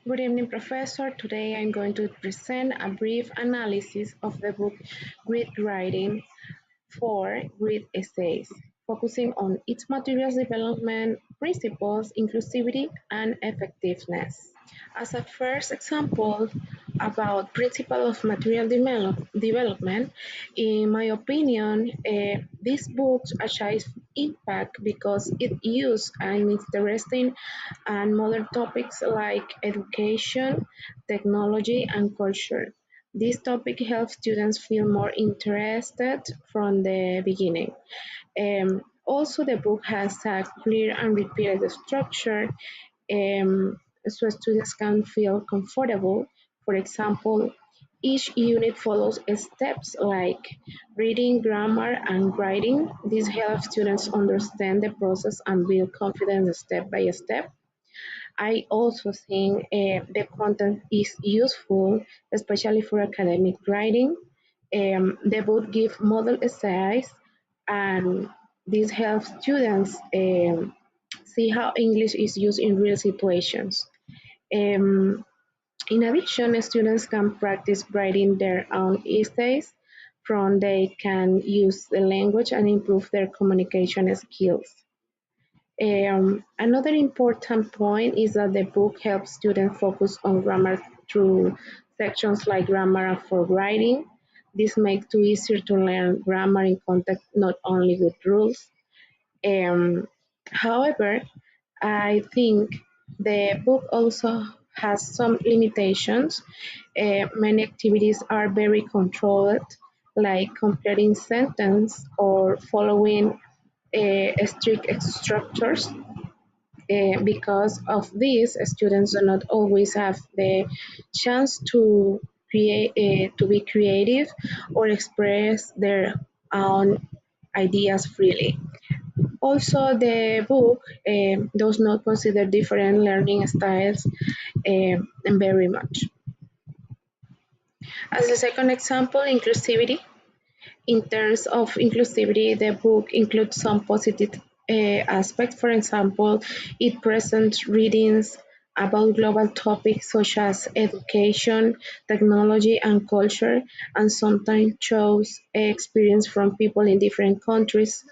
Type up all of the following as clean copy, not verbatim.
Good evening, Professor. Today I'm going to present a brief analysis of the book Grid Writing for Grid Essays, focusing on its materials development, principles, inclusivity, and effectiveness. As a first example about principle of material development, in my opinion, this book achieves impact because it uses an interesting and modern topics like education, technology, and culture. This topic helps students feel more interested from the beginning. Also, the book has a clear and repeated structure, so students can feel comfortable. For example, each unit follows steps like reading, grammar, and writing. This helps students understand the process and build confidence step by step. I also think the content is useful, especially for academic writing. The book gives model essays, and this helps students see how English is used in real situations. Um, in addition, students can practice writing their own essays from they can use the language and improve their communication skills. Another important point is that the book helps students focus on grammar through sections like grammar for writing. This makes it easier to learn grammar in context, not only with rules. Um, However, I think the book also has some limitations. Many activities are very controlled, like completing sentence or following strict structures. Because of this, students do not always have the chance to to be creative or express their own ideas freely. Also, the book does not consider different learning styles very much. As a second example, inclusivity. In terms of inclusivity, the book includes some positive aspects. For example, it presents readings about global topics such as education, technology, and culture, and sometimes shows experience from people in different countries.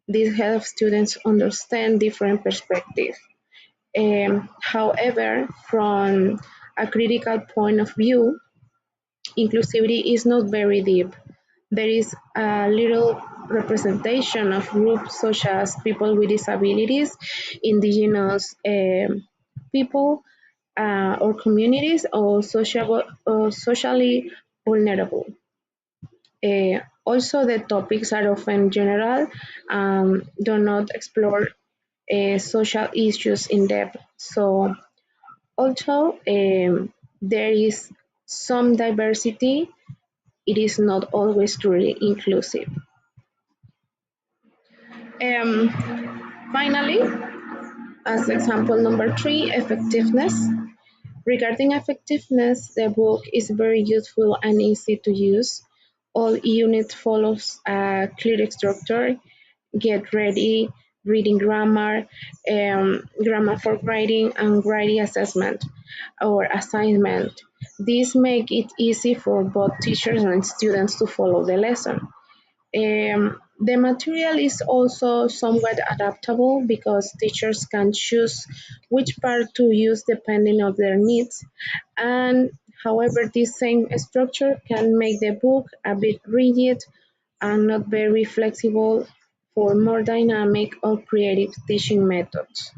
This helps students understand different perspectives. However, from a critical point of view, inclusivity is not very deep. There is a little representation of groups such as people with disabilities, indigenous people, or communities, or socially vulnerable. Also, the topics are often general and do not explore social issues in depth. So, although there is some diversity, it is not always truly inclusive. Finally, as example number three, effectiveness. Regarding effectiveness, the book is very useful and easy to use. All unit follows a clear structure. Get ready, reading grammar, grammar for writing, and writing assessment or assignment. This make it easy for both teachers and students to follow the lesson. The material is also somewhat adaptable because teachers can choose which part to use depending on their needs. And however, this same structure can make the book a bit rigid and not very flexible for more dynamic or creative teaching methods.